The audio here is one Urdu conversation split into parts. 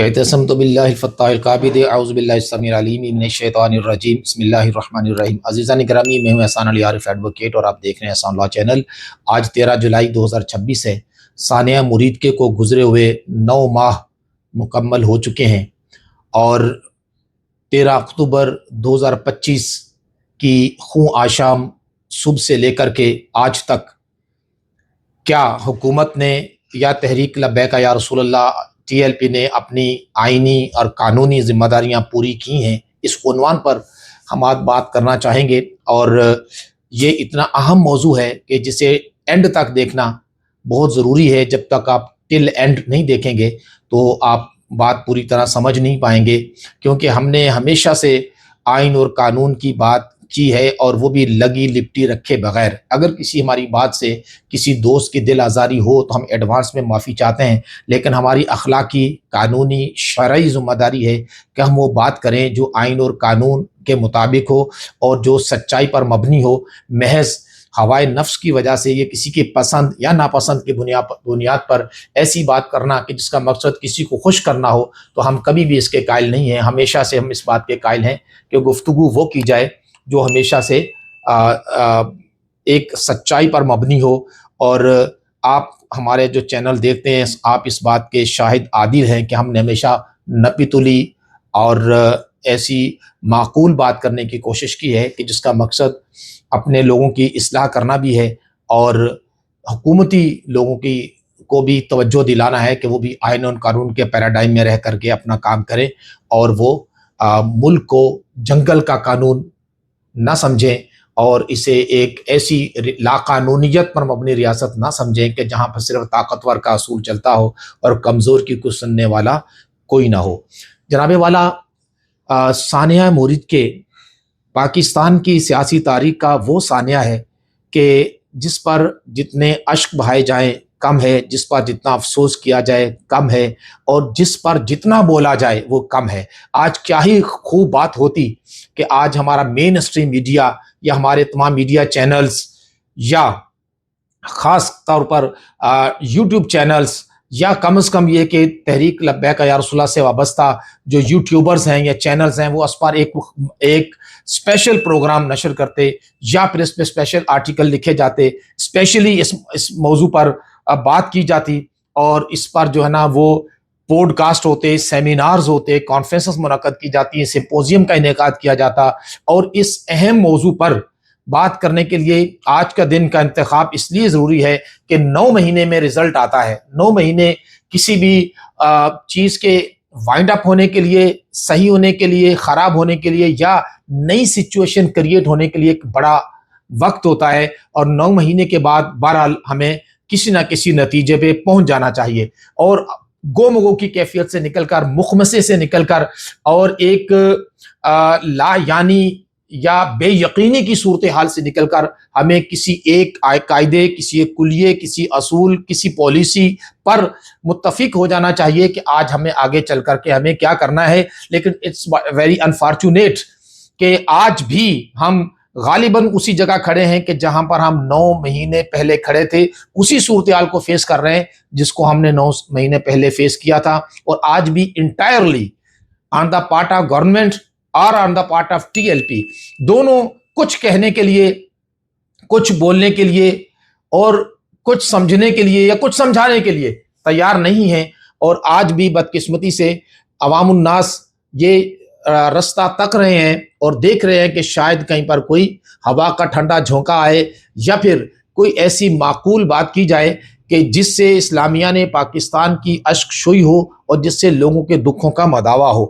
اعتصمت باللہ الفتاح القابض اعوذ باللہ السمیع العلیم من الشیطان الرجیم بسم اللہ الرحمن الرحیم۔ عزیزان گرامی، میں ہوں احسان علی عارف ایڈوکیٹ اور آپ دیکھ رہے ہیں احسان لا چینل۔ آج 13 جولائی 2026 ہے۔ ثانیہ مرید کے کو گزرے ہوئے 9 ماہ مکمل ہو چکے ہیں اور 13 اکتوبر 2025 کی خوں آشام صبح سے لے کر کے آج تک کیا حکومت نے یا تحریک لبیک یا رسول اللہ ٹی ایل پی نے اپنی آئینی اور قانونی ذمہ داریاں پوری کی ہیں، اس عنوان پر ہم آج بات کرنا چاہیں گے۔ اور یہ اتنا اہم موضوع ہے کہ جسے اینڈ تک دیکھنا بہت ضروری ہے۔ جب تک آپ ٹل اینڈ نہیں دیکھیں گے تو آپ بات پوری طرح سمجھ نہیں پائیں گے، کیونکہ ہم نے ہمیشہ سے آئین اور قانون کی بات کی ہے، اور وہ بھی لگی لپٹی رکھے بغیر۔ اگر کسی ہماری بات سے کسی دوست کی دل آزاری ہو تو ہم ایڈوانس میں معافی چاہتے ہیں، لیکن ہماری اخلاقی، قانونی، شرعی ذمہ داری ہے کہ ہم وہ بات کریں جو آئین اور قانون کے مطابق ہو اور جو سچائی پر مبنی ہو۔ محض ہوائے نفس کی وجہ سے یہ کسی کی پسند یا ناپسند کی بنیاد پر ایسی بات کرنا کہ جس کا مقصد کسی کو خوش کرنا ہو، تو ہم کبھی بھی اس کے قائل نہیں ہیں۔ ہمیشہ سے ہم اس بات کے قائل ہیں کہ گفتگو وہ کی جائے جو ہمیشہ سے ایک سچائی پر مبنی ہو۔ اور آپ ہمارے جو چینل دیکھتے ہیں، آپ اس بات کے شاہد عادل ہیں کہ ہم نے ہمیشہ نپی تلی اور ایسی معقول بات کرنے کی کوشش کی ہے کہ جس کا مقصد اپنے لوگوں کی اصلاح کرنا بھی ہے اور حکومتی لوگوں کی کو بھی توجہ دلانا ہے کہ وہ بھی آئین اور قانون کے پیراڈائم میں رہ کر کے اپنا کام کریں، اور وہ ملک کو جنگل کا قانون نہ سمجھیں اور اسے ایک ایسی لاقانونیت پر مبنی ریاست نہ سمجھیں کہ جہاں پر صرف طاقتور کا اصول چلتا ہو اور کمزور کی کچھ سننے والا کوئی نہ ہو۔ جناب والا، ثانیہ مرید کے پاکستان کی سیاسی تاریخ کا وہ ثانیہ ہے کہ جس پر جتنے اشک بہائے جائیں کم ہے، جس پر جتنا افسوس کیا جائے کم ہے، اور جس پر جتنا بولا جائے وہ کم ہے۔ آج کیا ہی خوب بات ہوتی کہ آج ہمارا مین اسٹریم میڈیا یا ہمارے تمام میڈیا چینلز یا خاص طور پر یوٹیوب چینلز یا کم از کم یہ کہ تحریک لبیک یا رسول اللہ سے وابستہ جو یوٹیوبرز ہیں یا چینلز ہیں، وہ اس پر ایک اسپیشل پروگرام نشر کرتے یا پھر اس پہ اسپیشل آرٹیکل لکھے جاتے، اسپیشلی اس موضوع پر بات کی جاتی، اور اس پر جو ہے نا وہ پوڈ کاسٹ ہوتے، سیمینارز ہوتے، کانفرنسز منعقد کی جاتی ہیں، سمپوزیم کا انعقاد کیا جاتا۔ اور اس اہم موضوع پر بات کرنے کے لیے آج کا دن کا انتخاب اس لیے ضروری ہے کہ 9 مہینے میں رزلٹ آتا ہے۔ 9 مہینے کسی بھی چیز کے وائنڈ اپ ہونے کے لیے، صحیح ہونے کے لیے، خراب ہونے کے لیے، یا نئی سچویشن کریٹ ہونے کے لیے ایک بڑا وقت ہوتا ہے، اور 9 مہینے کے بعد بہرحال ہمیں کسی نہ کسی نتیجے پہ پہنچ جانا چاہیے، اور گو مگو کی کیفیت سے نکل کر، مخمسے سے نکل کر، اور ایک لا یعنی یا بے یقینی کی صورتحال سے نکل کر ہمیں کسی ایک قاعدے، کسی ایک کلیے، کسی اصول، کسی پالیسی پر متفق ہو جانا چاہیے کہ آج ہمیں آگے چل کر کے ہمیں کیا کرنا ہے۔ لیکن اٹس ویری انفارچونیٹ کہ آج بھی ہم غالباً اسی جگہ کھڑے ہیں کہ جہاں پر ہم 9 مہینے پہلے کھڑے تھے، اسی صورتحال کو فیس کر رہے ہیں جس کو ہم نے 9 مہینے پہلے فیس کیا تھا، اور آج بھی entirely on the part of government اور on the part of T L P, دونوں کچھ کہنے کے لیے، کچھ بولنے کے لیے، اور کچھ سمجھنے کے لیے یا کچھ سمجھانے کے لیے تیار نہیں ہیں۔ اور آج بھی بدقسمتی سے عوام الناس یہ رستہ تک رہے ہیں اور دیکھ رہے ہیں کہ شاید کہیں پر کوئی ہوا کا ٹھنڈا جھونکا آئے، یا پھر کوئی ایسی معقول بات کی جائے کہ جس سے اسلامیہ نے پاکستان کی اشک شوئی ہو اور جس سے لوگوں کے دکھوں کا مداوا ہو۔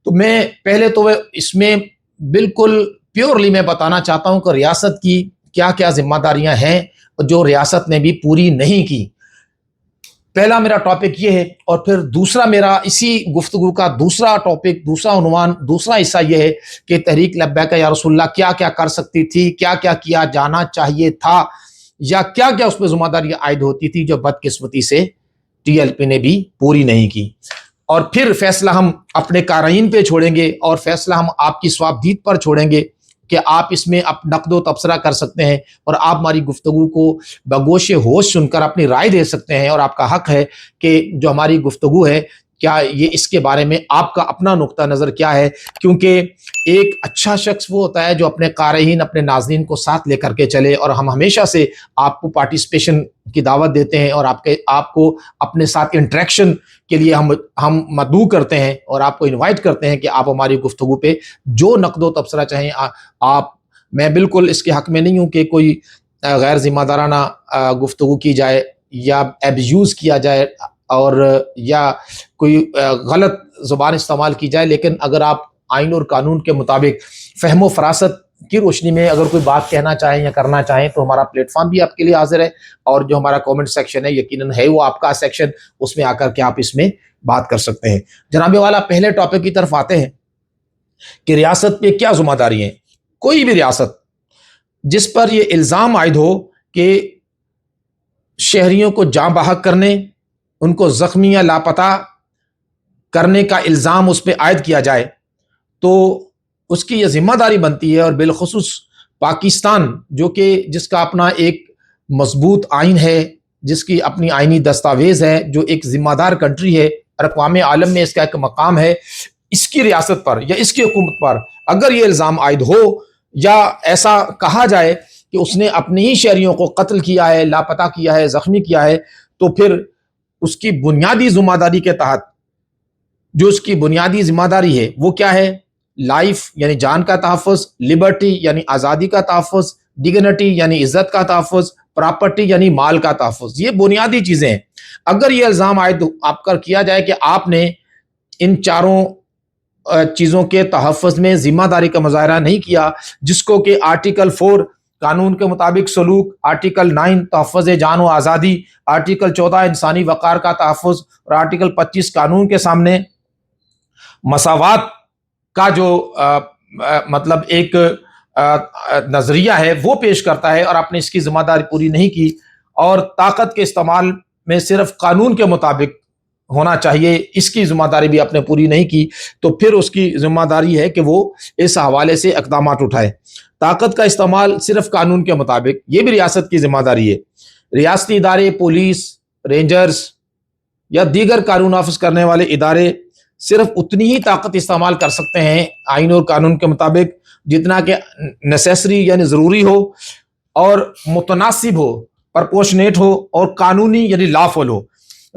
تو میں پہلے تو اس میں بالکل پیورلی میں بتانا چاہتا ہوں کہ ریاست کی کیا کیا ذمہ داریاں ہیں جو ریاست نے بھی پوری نہیں کی۔ پہلا میرا ٹاپک یہ ہے، اور پھر دوسرا میرا اسی گفتگو کا دوسرا ٹاپک، دوسرا عنوان، دوسرا حصہ یہ ہے کہ تحریک لبیک یا رسول اللہ کیا کیا کر سکتی تھی، کیا کیا کیا جانا چاہیے تھا، یا کیا کیا اس پہ ذمہ داریاں عائد ہوتی تھی جو بدقسمتی سے ٹی ایل پی نے بھی پوری نہیں کی۔ اور پھر فیصلہ ہم اپنے قارئین پہ چھوڑیں گے، اور فیصلہ ہم آپ کی ثوابدید پر چھوڑیں گے کہ آپ اس میں نقد و تبصرہ کر سکتے ہیں، اور آپ ہماری گفتگو کو بگوش ہوش سن کر اپنی رائے دے سکتے ہیں، اور آپ کا حق ہے کہ جو ہماری گفتگو ہے کیا یہ اس کے بارے میں آپ کا اپنا نقطہ نظر کیا ہے؟ کیونکہ ایک اچھا شخص وہ ہوتا ہے جو اپنے قارئین اپنے ناظرین کو ساتھ لے کر کے چلے، اور ہم ہمیشہ سے آپ کو پارٹیسپیشن کی دعوت دیتے ہیں اور آپ کو اپنے ساتھ انٹریکشن کے لیے ہم مدعو کرتے ہیں اور آپ کو انوائٹ کرتے ہیں کہ آپ ہماری گفتگو پہ جو نقد و تبصرہ چاہیں آپ. میں بالکل اس کے حق میں نہیں ہوں کہ کوئی غیر ذمہ دارانہ گفتگو کی جائے یا ایبیوز کیا جائے اور یا کوئی غلط زبان استعمال کی جائے، لیکن اگر آپ آئین اور قانون کے مطابق فہم و فراست کی روشنی میں اگر کوئی بات کہنا چاہیں یا کرنا چاہیں تو ہمارا پلیٹ فارم بھی آپ کے لیے حاضر ہے، اور جو ہمارا کامنٹ سیکشن ہے یقیناً ہے وہ آپ کا سیکشن، اس میں آ کر کے آپ اس میں بات کر سکتے ہیں. جناب والا پہلے ٹاپک کی طرف آتے ہیں کہ ریاست پہ کیا ذمہ داری ہیں. کوئی بھی ریاست جس پر یہ الزام عائد ہو کہ شہریوں کو جاں بحق کرنے، ان کو زخمی یا لاپتہ کرنے کا الزام اس پہ عائد کیا جائے، تو اس کی یہ ذمہ داری بنتی ہے. اور بالخصوص پاکستان جو کہ جس کا اپنا ایک مضبوط آئین ہے، جس کی اپنی آئینی دستاویز ہے، جو ایک ذمہ دار کنٹری ہے اور اقوام عالم میں اس کا ایک مقام ہے، اس کی ریاست پر یا اس کی حکومت پر اگر یہ الزام عائد ہو یا ایسا کہا جائے کہ اس نے اپنے ہی شہریوں کو قتل کیا ہے، لاپتہ کیا ہے، زخمی کیا ہے، تو پھر اس کی بنیادی ذمہ داری کے تحت جو اس کی بنیادی ذمہ داری ہے وہ کیا ہے؟ لائف یعنی جان کا تحفظ، لبرٹی یعنی آزادی کا تحفظ، ڈگنیٹی یعنی عزت کا تحفظ، پراپرٹی یعنی مال کا تحفظ. یہ بنیادی چیزیں ہیں. اگر یہ الزام عائد آپ پر کیا جائے کہ آپ نے ان چاروں چیزوں کے تحفظ میں ذمہ داری کا مظاہرہ نہیں کیا، جس کو کہ آرٹیکل 4 قانون کے مطابق سلوک، آرٹیکل 9 تحفظ جان و آزادی، آرٹیکل 14 انسانی وقار کا تحفظ اور آرٹیکل 25 قانون کے سامنے مساوات کا جو مطلب ایک نظریہ ہے وہ پیش کرتا ہے، اور آپ نے اس کی ذمہ داری پوری نہیں کی، اور طاقت کے استعمال میں صرف قانون کے مطابق ہونا چاہیے، اس کی ذمہ داری بھی آپ نے پوری نہیں کی، تو پھر اس کی ذمہ داری ہے کہ وہ اس حوالے سے اقدامات اٹھائے. طاقت کا استعمال صرف قانون کے مطابق، یہ بھی ریاست کی ذمہ داری ہے. ریاستی ادارے، پولیس، رینجرز یا دیگر قانون نافذ کرنے والے ادارے صرف اتنی ہی طاقت استعمال کر سکتے ہیں آئین اور قانون کے مطابق جتنا کہ نیسیسری یعنی ضروری ہو اور متناسب ہو، پرپورشنیٹ ہو اور قانونی یعنی لافل ہو.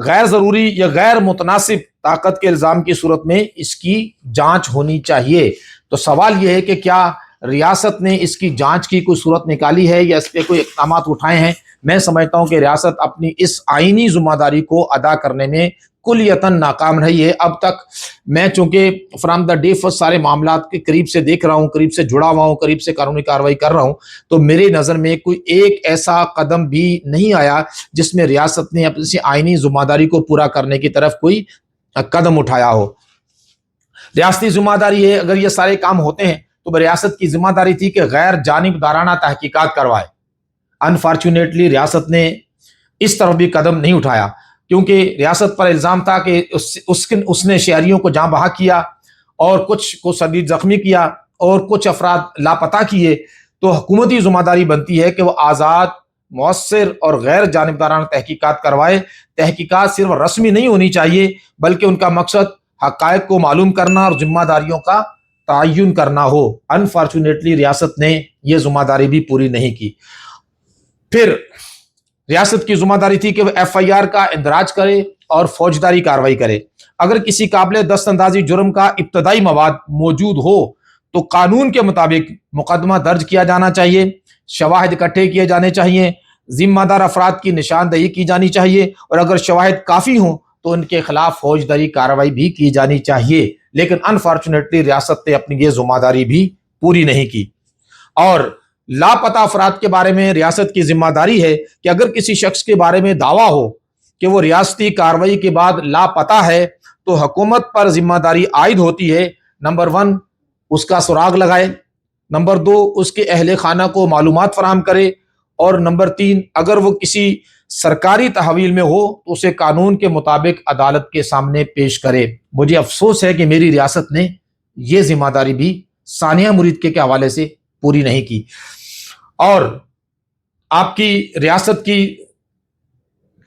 غیر ضروری یا غیر متناسب طاقت کے الزام کی صورت میں اس کی جانچ ہونی چاہیے. تو سوال یہ ہے کہ کیا ریاست نے اس کی جانچ کی کوئی صورت نکالی ہے یا اس پہ کوئی اقدامات اٹھائے ہیں؟ میں سمجھتا ہوں کہ ریاست اپنی اس آئینی ذمہ داری کو ادا کرنے میں کلیتاً ناکام رہی ہے اب تک. میں چونکہ فرام دا ڈے فرسٹ سارے معاملات کے قریب سے دیکھ رہا ہوں، قریب سے جڑا ہوا ہوں، قریب سے قانونی کارروائی کر رہا ہوں، تو میرے نظر میں کوئی ایک ایسا قدم بھی نہیں آیا جس میں ریاست نے اپنی آئینی ذمہ داری کو پورا کرنے کی طرف کوئی قدم اٹھایا ہو. ریاستی ذمہ داری ہے، اگر یہ سارے کام ہوتے ہیں تو ریاست کی ذمہ داری تھی کہ غیر جانبدارانہ تحقیقات کروائے. انفارچونیٹلی ریاست نے اس طرف بھی قدم نہیں اٹھایا، کیونکہ ریاست پر الزام تھا کہ اس نے شہریوں کو جاں بحق کیا اور کچھ کو شدید زخمی کیا اور کچھ افراد لاپتہ کیے. تو حکومتی ذمہ داری بنتی ہے کہ وہ آزاد، مؤثر اور غیر جانبدارانہ تحقیقات کروائے. تحقیقات صرف رسمی نہیں ہونی چاہیے بلکہ ان کا مقصد حقائق کو معلوم کرنا اور ذمہ داریوں کا تعین کرنا ہو. انفارچونیٹلی ریاست نے یہ ذمہ داری بھی پوری نہیں کی. پھر ریاست کی ذمہ داری تھی کہ وہ FIR کا اندراج کرے اور فوجداری کارروائی کرے. اگر کسی قابل دست اندازی جرم کا ابتدائی مواد موجود ہو تو قانون کے مطابق مقدمہ درج کیا جانا چاہیے، شواہد اکٹھے کیے جانے چاہیے، ذمہ دار افراد کی نشاندہی کی جانی چاہیے، اور اگر شواہد کافی ہوں تو ان کے خلاف فوجداری کارروائی بھی کی جانی چاہیے. لیکن انفارچونیٹلی ریاست نے اپنی یہ ذمہ داری بھی پوری نہیں کی. اور لاپتہ افراد کے بارے میں ریاست کی ذمہ داری ہے کہ اگر کسی شخص کے بارے میں دعویٰ ہو کہ وہ ریاستی کارروائی کے بعد لاپتہ ہے تو حکومت پر ذمہ داری عائد ہوتی ہے. نمبر 1 اس کا سراغ لگائے، نمبر 2 اس کے اہل خانہ کو معلومات فراہم کرے، اور نمبر 3 اگر وہ کسی سرکاری تحویل میں ہو تو اسے قانون کے مطابق عدالت کے سامنے پیش کرے. مجھے افسوس ہے کہ میری ریاست نے یہ ذمہ داری بھی ثانیہ مرید کے حوالے سے پوری نہیں کی. اور آپ کی ریاست کی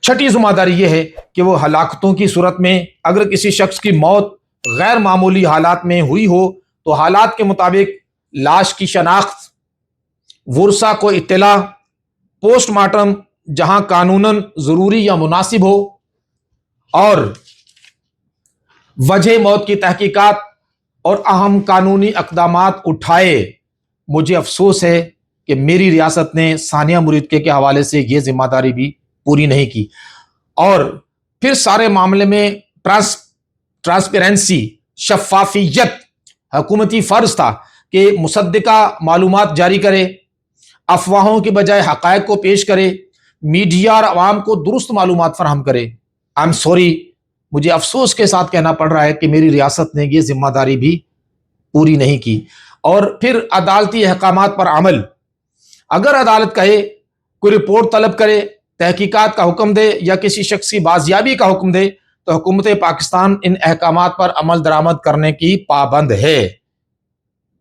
چھٹی ذمہ داری یہ ہے کہ وہ ہلاکتوں کی صورت میں اگر کسی شخص کی موت غیر معمولی حالات میں ہوئی ہو تو حالات کے مطابق لاش کی شناخت، ورثاء کو اطلاع، پوسٹ مارٹم جہاں قانوناً ضروری یا مناسب ہو، اور وجہ موت کی تحقیقات اور اہم قانونی اقدامات اٹھائے۔ مجھے افسوس ہے کہ میری ریاست نے ثانیہ مرید کے حوالے سے یہ ذمہ داری بھی پوری نہیں کی، اور پھر سارے معاملے میں ٹرانسپیرنسی، شفافیت حکومتی فرض تھا کہ مصدقہ معلومات جاری کرے، افواہوں کے بجائے حقائق کو پیش کرے، میڈیا اور عوام کو درست معلومات فراہم کرے۔ آئی ایم سوری، مجھے افسوس کے ساتھ کہنا پڑ رہا ہے کہ میری ریاست نے یہ ذمہ داری بھی پوری نہیں کی۔ اور پھر عدالتی احکامات پر عمل، اگر عدالت کہے کوئی رپورٹ طلب کرے، تحقیقات کا حکم دے یا کسی شخص کی بازیابی کا حکم دے تو حکومت پاکستان ان احکامات پر عمل درآمد کرنے کی پابند ہے۔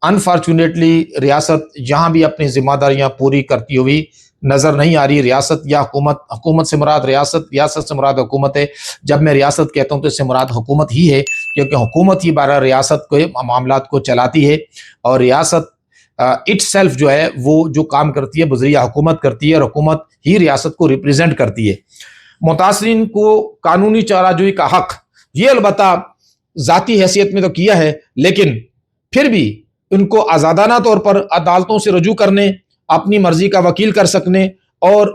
انفارچونیٹلی ریاست یہاں بھی اپنی ذمہ داریاں پوری کرتی ہوئی نظر نہیں آ رہی۔ ریاست یا حکومت سے مراد ریاست سے مراد حکومت ہے۔ جب میں ریاست کہتا ہوں تو اس سے مراد حکومت ہی ہے، کیونکہ حکومت ہی بارہ ریاست کے معاملات کو چلاتی ہے، اور ریاست اٹ سیلف جو ہے وہ جو کام کرتی ہے بذریعہ حکومت کرتی ہے، اور حکومت ہی ریاست کو ریپریزنٹ کرتی ہے۔ متاثرین کو قانونی چارہ جوئی کا حق، یہ البتہ ذاتی حیثیت میں تو کیا ہے، لیکن پھر بھی ان کو آزادانہ طور پر عدالتوں سے رجوع کرنے، اپنی مرضی کا وکیل کر سکنے، اور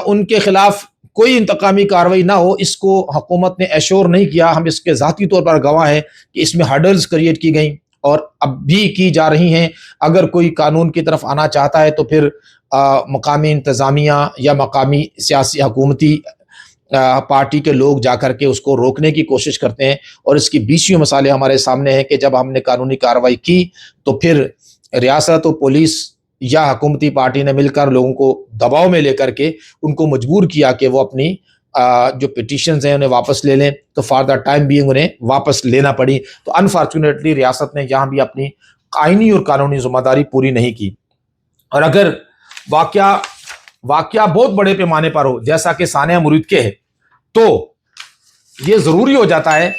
ان کے خلاف کوئی انتقامی کارروائی نہ ہو، اس کو حکومت نے ایشور نہیں کیا۔ ہم اس کے ذاتی طور پر گواہ ہیں کہ اس میں ہرڈلز کریٹ کی گئیں اور اب بھی کی جا رہی ہیں۔ اگر کوئی قانون کی طرف آنا چاہتا ہے تو پھر مقامی انتظامیہ یا مقامی سیاسی حکومتی پارٹی کے لوگ جا کر کے اس کو روکنے کی کوشش کرتے ہیں، اور اس کی بیسیوں مثالیں ہمارے سامنے ہیں کہ جب ہم نے قانونی کارروائی کی تو پھر ریاست و پولیس یا حکومتی پارٹی نے مل کر لوگوں کو دباؤ میں لے کر کے ان کو مجبور کیا کہ وہ اپنی جو پٹیشنز ہیں انہیں واپس لے لیں، تو فار دا ٹائم بینگ انہیں واپس لینا پڑی۔ تو انفارچونیٹلی ریاست نے یہاں بھی اپنی آئینی اور قانونی ذمہ داری پوری نہیں کی۔ اور اگر واقعہ بہت بڑے پیمانے پر ہو جیسا کہ ثانیہ مرید کے ہے تو یہ ضروری ہو جاتا ہے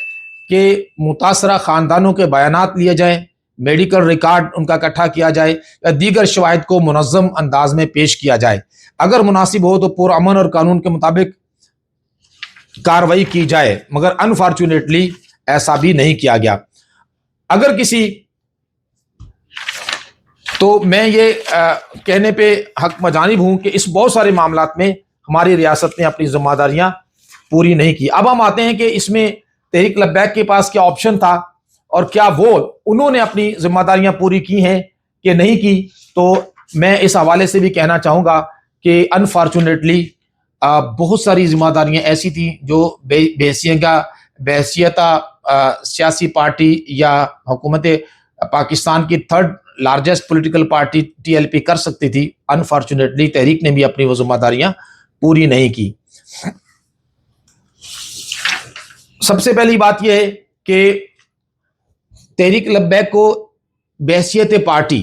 کہ متاثرہ خاندانوں کے بیانات لیے جائیں، میڈیکل ریکارڈ ان کا اکٹھا کیا جائے، یا دیگر شواہد کو منظم انداز میں پیش کیا جائے۔ اگر مناسب ہو تو پرامن اور قانون کے مطابق کارروائی کی جائے، مگر انفارچونیٹلی ایسا بھی نہیں کیا گیا۔ اگر کسی تو میں یہ کہنے پہ حق مجانب ہوں کہ اس بہت سارے معاملات میں ہماری ریاست نے اپنی ذمہ داریاں پوری نہیں کی۔ اب ہم آتے ہیں کہ اس میں تحریک لبیک کے پاس کیا آپشن تھا، اور کیا انہوں نے اپنی ذمہ داریاں پوری کی ہیں کہ نہیں کی۔ تو میں اس حوالے سے بھی کہنا چاہوں گا کہ انفارچونیٹلی بہت ساری ذمہ داریاں ایسی تھیں جو بحیثیت سیاسی پارٹی یا حکومت پاکستان کی third largest political party T L پی کر سکتی تھی۔ انفارچونیٹلی تحریک نے بھی اپنی وہ ذمہ داریاں پوری نہیں کی۔ سب سے پہلی بات یہ ہے کہ تحریک لبیک کو بحیثیت پارٹی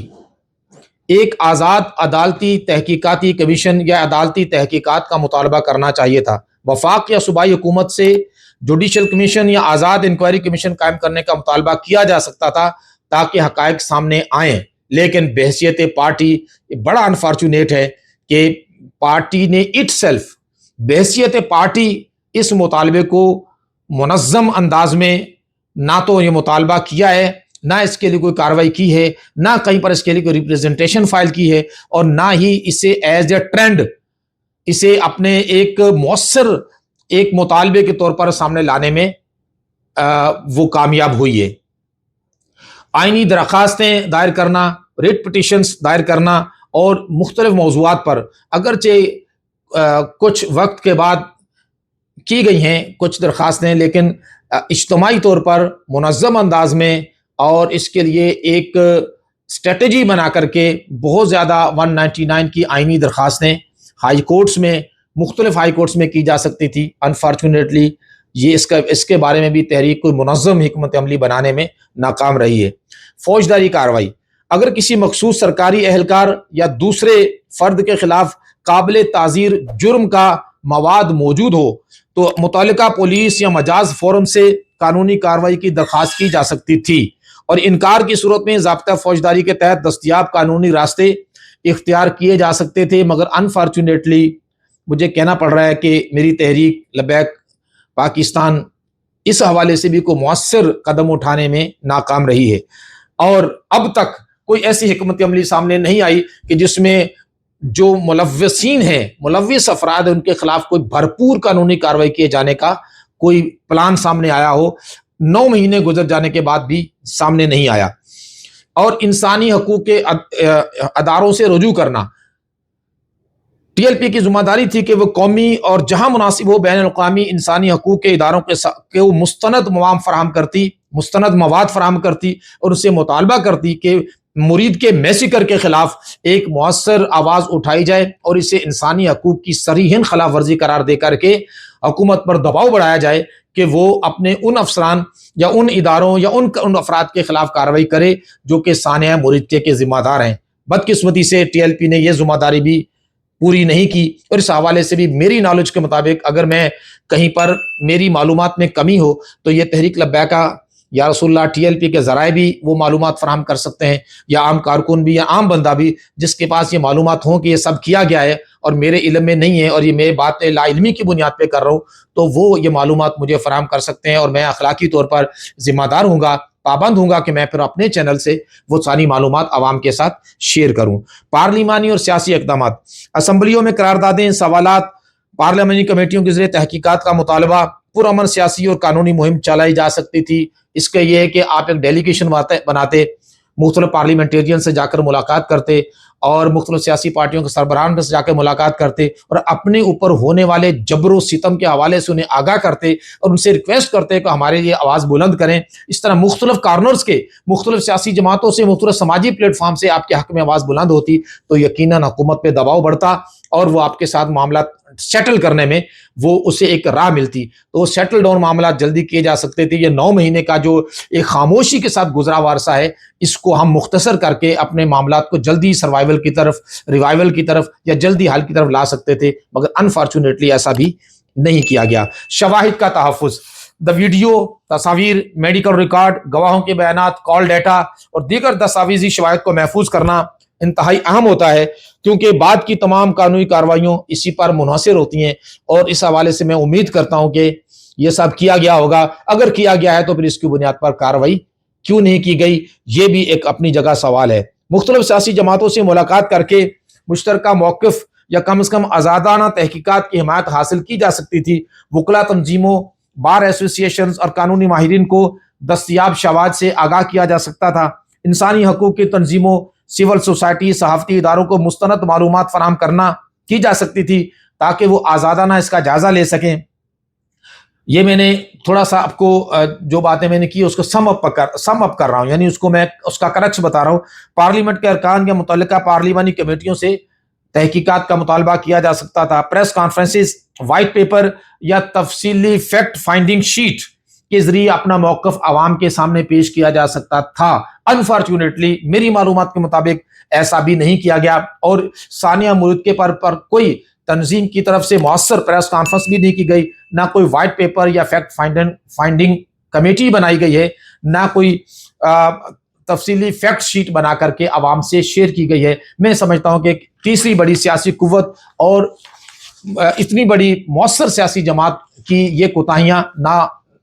ایک آزاد عدالتی تحقیقاتی کمیشن یا عدالتی تحقیقات کا مطالبہ کرنا چاہیے تھا۔ وفاق یا صوبائی حکومت سے جوڈیشل کمیشن یا آزاد انکوائری کمیشن قائم کرنے کا مطالبہ کیا جا سکتا تھا تاکہ حقائق سامنے آئیں، لیکن بحیثیت پارٹی بڑا انفارچونیٹ ہے کہ پارٹی نے اٹ سیلف بحیثیت پارٹی اس مطالبے کو منظم انداز میں نہ تو یہ مطالبہ کیا ہے، نہ اس کے لیے کوئی کارروائی کی ہے، نہ کہیں پر اس کے لیے کوئی ریپریزنٹیشن فائل کی ہے، اور نہ ہی اسے ایز اے ٹرینڈ اسے اپنے ایک مؤثر ایک مطالبے کے طور پر سامنے لانے میں وہ کامیاب ہوئی ہے۔ آئینی درخواستیں دائر کرنا، ریٹ پٹیشنز دائر کرنا، اور مختلف موضوعات پر اگرچہ کچھ وقت کے بعد کی گئی ہیں کچھ درخواستیں، لیکن اجتماعی طور پر منظم انداز میں اور اس کے لیے ایک اسٹریٹجی بنا کر کے بہت زیادہ 199 کی آئینی درخواستیں ہائی کورٹس میں مختلف ہائی کورٹس میں کی جا سکتی تھی۔ انفارچونیٹلی یہ اس کے بارے میں بھی تحریک کوئی منظم حکمت عملی بنانے میں ناکام رہی ہے۔ فوجداری کارروائی، اگر کسی مخصوص سرکاری اہلکار یا دوسرے فرد کے خلاف قابل تعزیر جرم کا مواد موجود ہو تو متعلقہ پولیس یا مجاز فورم سے قانونی کارروائی کی درخواست کی جا سکتی تھی، اور انکار کی صورت میں ضابطہ فوجداری کے تحت دستیاب قانونی راستے اختیار کیے جا سکتے تھے۔ مگر انفارچونیٹلی مجھے کہنا پڑ رہا ہے کہ میری تحریک لبیک پاکستان اس حوالے سے بھی کوئی مؤثر قدم اٹھانے میں ناکام رہی ہے، اور اب تک کوئی ایسی حکمت عملی سامنے نہیں آئی کہ جس میں جو ملوثین ہیں، ملوث افراد ہیں، ان کے خلاف کوئی بھرپور قانونی کارروائی کیے جانے کا کوئی پلان سامنے آیا ہو۔ 9 مہینے گزر جانے کے بعد بھی سامنے نہیں آیا۔ اور انسانی حقوق کے اداروں سے رجوع کرنا، ٹی ایل پی کی ذمہ داری تھی کہ وہ قومی اور جہاں مناسب ہو بین الاقوامی انسانی حقوق کے اداروں کے وہ مستند مواد فراہم کرتی اور اس سے مطالبہ کرتی کہ مرید کے میسیکر کے خلاف ایک مؤثر آواز اٹھائی جائے اور اسے انسانی حقوق کی صریحاً خلاف ورزی قرار دے کر کے حکومت پر دباؤ بڑھایا جائے کہ وہ اپنے ان افسران یا ان اداروں یا ان افراد کے خلاف کارروائی کرے جو کہ سانحہ مرید کے ذمہ دار ہیں۔ بدقسمتی سے ٹی ایل پی نے یہ ذمہ داری بھی پوری نہیں کی، اور اس حوالے سے بھی میری نالج کے مطابق اگر میں کہیں پر میری معلومات میں کمی ہو تو یہ تحریک لبیکہ یا رسول اللہ ٹی ایل پی کے ذرائع بھی وہ معلومات فراہم کر سکتے ہیں، یا عام کارکن بھی یا عام بندہ بھی جس کے پاس یہ معلومات ہوں کہ یہ سب کیا گیا ہے اور میرے علم میں نہیں ہے اور یہ میں بات لا علمی کی بنیاد پہ کر رہا ہوں، تو وہ یہ معلومات مجھے فراہم کر سکتے ہیں، اور میں اخلاقی طور پر ذمہ دار ہوں گا، پابند ہوں گا کہ میں پھر اپنے چینل سے وہ ساری معلومات عوام کے ساتھ شیئر کروں۔ پارلیمانی اور سیاسی اقدامات، اسمبلیوں میں قراردادیں، سوالات، پارلیمانی کمیٹیوں کے ذریعے تحقیقات کا مطالبہ، پرامن سیاسی اور قانونی مہم چلائی جا سکتی تھی۔ اس کا یہ ہے کہ آپ ایک ڈیلیگیشن بناتے، مختلف پارلیمنٹیرین سے جا کر ملاقات کرتے اور مختلف سیاسی پارٹیوں کے سربراہان سے جا کے ملاقات کرتے اور اپنے اوپر ہونے والے جبر و ستم کے حوالے سے انہیں آگاہ کرتے اور ان سے ریکویسٹ کرتے کہ ہمارے لیے آواز بلند کریں۔ اس طرح مختلف کارنرز کے، مختلف سیاسی جماعتوں سے، مختلف سماجی پلیٹ فارم سے آپ کے حق میں آواز بلند ہوتی تو یقیناً حکومت پہ دباؤ بڑھتا اور وہ آپ کے ساتھ معاملات سیٹل کرنے میں وہ اسے ایک راہ ملتی، تو وہ سیٹل ڈاؤن معاملات جلدی کیے جا سکتے تھے۔ یہ 9 مہینے کا جو ایک خاموشی کے ساتھ گزرا وارثہ ہے، اس کو ہم مختصر کر کے اپنے معاملات کو جلدی سروائیول کی طرف، ریوائیول کی طرف یا جلدی حل کی طرف لا سکتے تھے، مگر انفارچونیٹلی ایسا بھی نہیں کیا گیا۔ شواہد کا تحفظ، ویڈیو، تصاویر، میڈیکل ریکارڈ، گواہوں کے بیانات، کال ڈیٹا اور دیگر دستاویزی شواہد کو محفوظ کرنا انتہائی اہم ہوتا ہے، کیونکہ بعد کی تمام قانونی کارروائیوں اسی پر منحصر ہوتی ہیں، اور اس حوالے سے میں امید کرتا ہوں کہ یہ سب کیا گیا ہوگا۔ اگر کیا گیا ہے تو پھر اس کی بنیاد پر کارروائی کیوں نہیں کی گئی، یہ بھی ایک اپنی جگہ سوال ہے۔ مختلف سیاسی جماعتوں سے ملاقات کر کے مشترکہ موقف یا کم از کم آزادانہ تحقیقات کی حمایت حاصل کی جا سکتی تھی۔ وکلا تنظیموں، بار ایسوسی ایشنز اور قانونی ماہرین کو دستیاب شواہد سے آگاہ کیا جا سکتا تھا۔ انسانی حقوق کی تنظیموں، سول سوسائٹی، صحافتی اداروں کو مستند معلومات فراہم کرنا کی جا سکتی تھی تاکہ وہ آزادانہ اس کا جائزہ لے سکیں۔ یہ میں نے تھوڑا سا آپ کو جو باتیں میں نے کی اس کو سم اپ کر رہا ہوں، یعنی اس کو میں اس کا کرکش بتا رہا ہوں۔ پارلیمنٹ کے ارکان یا متعلقہ پارلیمانی کمیٹیوں سے تحقیقات کا مطالبہ کیا جا سکتا تھا۔ پریس کانفرنسز، وائٹ پیپر یا تفصیلی فیکٹ فائنڈنگ شیٹ کے ذریعے اپنا موقف عوام کے سامنے پیش کیا جا سکتا تھا۔ انفارچونیٹلی میری معلومات کے مطابق ایسا بھی نہیں کیا گیا، اور سانحہ مرید کے پر کوئی تنظیم کی طرف سے مؤثر پریس کانفرنس بھی نہیں کی گئی، نہ کوئی وائٹ پیپر یا فیکٹ فائنڈنگ کمیٹی بنائی گئی ہے، نہ کوئی تفصیلی فیکٹ شیٹ بنا کر کے عوام سے شیئر کی گئی ہے۔ میں سمجھتا ہوں کہ تیسری بڑی سیاسی قوت اور اتنی بڑی مؤثر سیاسی جماعت کی یہ کوتاہیاں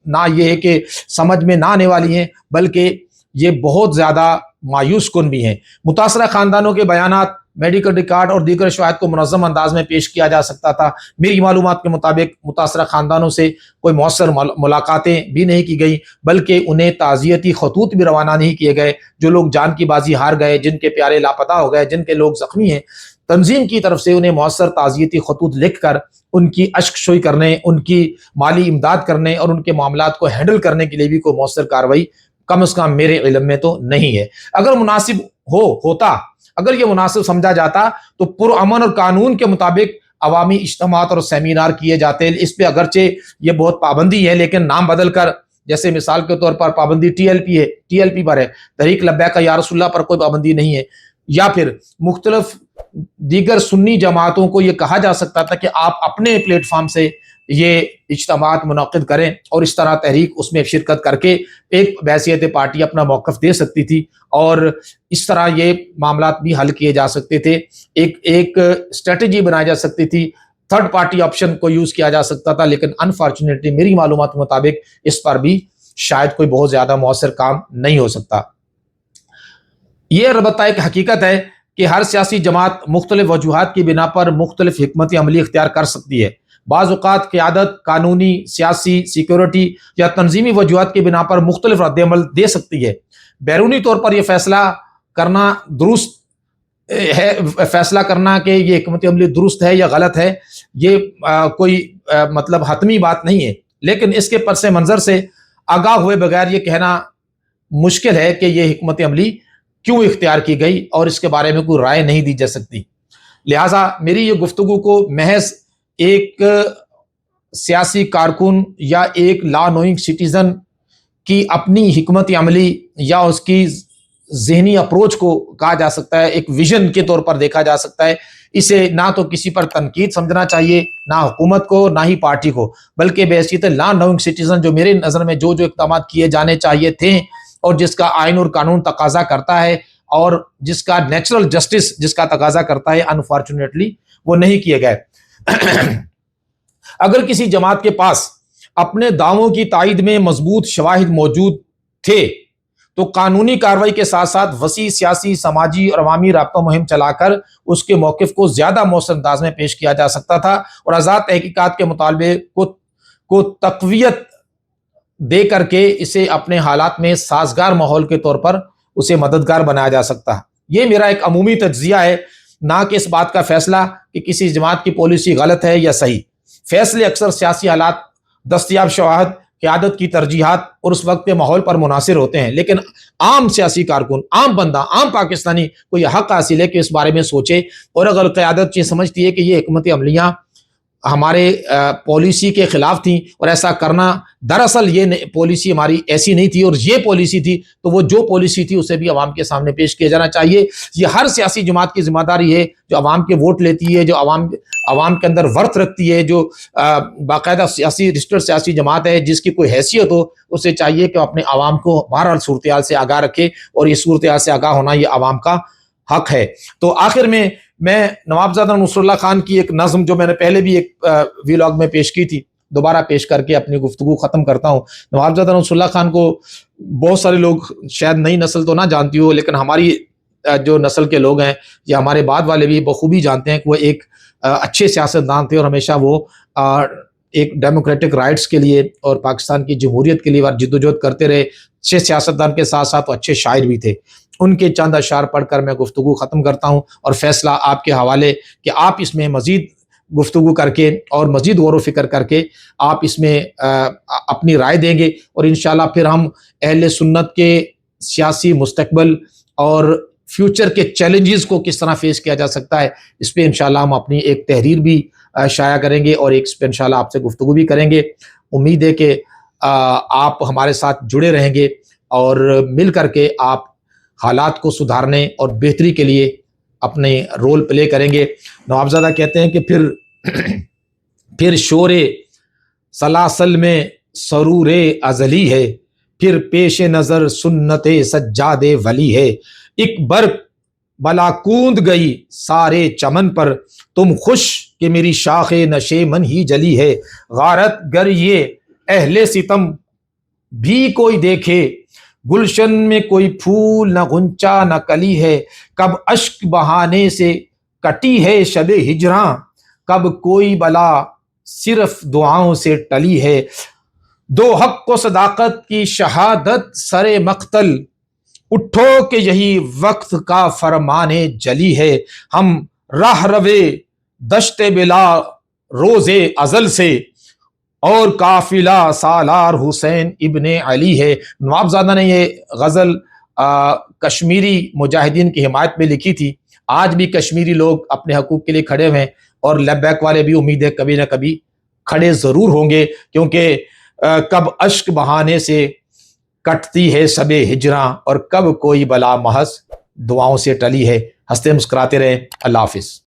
نہ یہ ہے کہ سمجھ میں نہ آنے والی ہیں، بلکہ یہ بہت زیادہ مایوس کن بھی ہیں۔ متاثرہ خاندانوں کے بیانات، میڈیکل ریکارڈ اور دیگر شواہد کو منظم انداز میں پیش کیا جا سکتا تھا۔ میری معلومات کے مطابق متاثرہ خاندانوں سے کوئی مؤثر ملاقاتیں بھی نہیں کی گئی، بلکہ انہیں تعزیتی خطوط بھی روانہ نہیں کیے گئے۔ جو لوگ جان کی بازی ہار گئے، جن کے پیارے لاپتہ ہو گئے، جن کے لوگ زخمی ہیں، تنظیم کی طرف سے انہیں مؤثر تعزیتی خطوط لکھ کر ان کی اشک شوئی کرنے، ان کی مالی امداد کرنے اور ان کے معاملات کو ہینڈل کرنے کے لیے بھی کوئی مؤثر کارروائی کم از کم میرے علم میں تو نہیں ہے۔ اگر مناسب ہوتا، اگر یہ مناسب سمجھا جاتا تو پرامن اور قانون کے مطابق عوامی اجتماعات اور سیمینار کیے جاتے۔ اس پہ اگرچہ یہ بہت پابندی ہے، لیکن نام بدل کر، جیسے مثال کے طور پر پابندی ٹی ایل پی پر ہے، تحریک لبیک یا رسول اللہ پر کوئی پابندی نہیں ہے، یا پھر مختلف دیگر سنی جماعتوں کو یہ کہا جا سکتا تھا کہ آپ اپنے پلیٹ فارم سے یہ اجتماعات منعقد کریں اور اس طرح تحریک اس میں شرکت کر کے ایک بحیثیت پارٹی اپنا موقف دے سکتی تھی اور اس طرح یہ معاملات بھی حل کیے جا سکتے تھے. ایک اسٹریٹجی بنائی جا سکتی تھی, تھرڈ پارٹی آپشن کو یوز کیا جا سکتا تھا, لیکن انفارچونیٹلی میری معلومات کے مطابق اس پر بھی شاید کوئی بہت زیادہ مؤثر کام نہیں ہو سکتا. یہ البتہ ایک حقیقت ہے کہ ہر سیاسی جماعت مختلف وجوہات کی بنا پر مختلف حکمت عملی اختیار کر سکتی ہے. بعض اوقات قیادت قانونی, سیاسی, سیکیورٹی یا تنظیمی وجوہات کی بنا پر مختلف رد عمل دے سکتی ہے. بیرونی طور پر یہ فیصلہ کرنا درست ہے, فیصلہ کرنا کہ یہ حکمت عملی درست ہے یا غلط ہے, یہ کوئی مطلب حتمی بات نہیں ہے, لیکن اس کے پس منظر سے آگاہ ہوئے بغیر یہ کہنا مشکل ہے کہ یہ حکمت عملی کیوں اختیار کی گئی اور اس کے بارے میں کوئی رائے نہیں دی جا سکتی. لہٰذا میری یہ گفتگو کو محض ایک سیاسی کارکن یا ایک لا نوئنگ سٹیزن کی اپنی حکمت عملی یا اس کی ذہنی اپروچ کو کہا جا سکتا ہے, ایک ویژن کے طور پر دیکھا جا سکتا ہے. اسے نہ تو کسی پر تنقید سمجھنا چاہیے, نہ حکومت کو, نہ ہی پارٹی کو, بلکہ بحیثیت لا نوئنگ سٹیزن جو میرے نظر میں جو اقدامات کیے جانے چاہیے تھے اور جس کا آئین اور قانون تقاضا کرتا ہے اور جس کا نیچرل جسٹس جس کا تقاضا کرتا ہے, انفارچونیٹلی وہ نہیں کیے گئے. اگر کسی جماعت کے پاس اپنے دعووں کی تائید میں مضبوط شواہد موجود تھے تو قانونی کارروائی کے ساتھ ساتھ وسیع سیاسی, سماجی اور عوامی رابطہ مہم چلا کر اس کے موقف کو زیادہ مؤثر انداز میں پیش کیا جا سکتا تھا اور آزاد تحقیقات کے مطالبے کو تقویت دے کر کے اسے اپنے حالات میں سازگار ماحول کے طور پر اسے مددگار بنایا جا سکتا ہے. یہ میرا ایک عمومی تجزیہ ہے, نہ کہ اس بات کا فیصلہ کہ کسی جماعت کی پالیسی غلط ہے یا صحیح. فیصلے اکثر سیاسی حالات, دستیاب شواہد, قیادت کی ترجیحات اور اس وقت کے ماحول پر منحصر ہوتے ہیں, لیکن عام سیاسی کارکن, عام بندہ, عام پاکستانی کو یہ حق حاصل ہے کہ اس بارے میں سوچے, اور اگر قیادت یہ سمجھتی ہے کہ یہ حکمت عملیاں ہمارے پالیسی کے خلاف تھیں اور ایسا کرنا دراصل یہ پالیسی ہماری ایسی نہیں تھی اور یہ پالیسی تھی, تو وہ جو پالیسی تھی اسے بھی عوام کے سامنے پیش کیا جانا چاہیے. یہ ہر سیاسی جماعت کی ذمہ داری ہے جو عوام کے ووٹ لیتی ہے, جو عوام کے اندر ورث رکھتی ہے, جو باقاعدہ سیاسی رجسٹرڈ سیاسی جماعت ہے, جس کی کوئی حیثیت ہو, اسے چاہیے کہ اپنے عوام کو بہرحال صورتحال سے آگاہ رکھے, اور یہ صورتحال سے آگاہ ہونا یہ عوام کا حق ہے. تو آخر میں نوابزادہ نصر اللہ خان کی ایک نظم جو میں نے پہلے بھی ایک ویلاگ میں پیش کی تھی, دوبارہ پیش کر کے اپنی گفتگو ختم کرتا ہوں. نوابزادہ نصر اللہ خان کو بہت سارے لوگ, شاید نئی نسل تو نہ جانتی ہو, لیکن ہماری جو نسل کے لوگ ہیں یا ہمارے بعد والے بھی بخوبی جانتے ہیں کہ وہ ایک اچھے سیاستدان تھے, اور ہمیشہ وہ ایک ڈیموکریٹک رائٹس کے لیے اور پاکستان کی جمہوریت کے لیے جدوجہد کرتے رہے. اچھے سیاستدان کے ساتھ ساتھ وہ اچھے شاعر بھی تھے. ان کے چند اشعار پڑھ کر میں گفتگو ختم کرتا ہوں, اور فیصلہ آپ کے حوالے کہ آپ اس میں مزید گفتگو کر کے اور مزید غور و فکر کر کے آپ اس میں اپنی رائے دیں گے, اور انشاءاللہ پھر ہم اہل سنت کے سیاسی مستقبل اور فیوچر کے چیلنجز کو کس طرح فیس کیا جا سکتا ہے, اس پہ انشاءاللہ ہم اپنی ایک تحریر بھی شائع کریں گے اور ایک اس پہ انشاءاللہ آپ سے گفتگو بھی کریں گے. امید ہے کہ آپ ہمارے ساتھ جڑے رہیں گے اور مل کر کے آپ حالات کو سدھارنے اور بہتری کے لیے اپنے رول پلے کریں گے. نوابزادہ کہتے ہیں کہ پھر شور سلاسل میں سرور ازلی ہے, پھر پیش نظر سنت سجاد ولی ہے. ایک برق بلا کوند گئی سارے چمن پر, تم خوش کہ میری شاخ نشے من ہی جلی ہے. غارت گر یہ اہل ستم بھی کوئی دیکھے, گلشن میں کوئی پھول نہ غنچہ نہ کلی ہے. کب اشک بہانے سے کٹی ہے شب ہجراں, کب کوئی بلا صرف دعاؤں سے ٹلی ہے. دو حق و صداقت کی شہادت سر مقتل, اٹھو کہ یہی وقت کا فرمان جلی ہے. ہم راہ روے دشت بلا روز ازل سے, اور قافلہ سالار حسین ابن علی ہے. نوابزادہ نے یہ غزل کشمیری مجاہدین کی حمایت میں لکھی تھی. آج بھی کشمیری لوگ اپنے حقوق کے لیے کھڑے ہوئے ہیں, اور لبیک والے بھی امید ہے کبھی نہ کبھی کھڑے ضرور ہوں گے, کیونکہ کب اشک بہانے سے کٹتی ہے شب ہجراں, اور کب کوئی بلا محض دعاؤں سے ٹلی ہے. ہنستے مسکراتے رہیں. اللہ حافظ.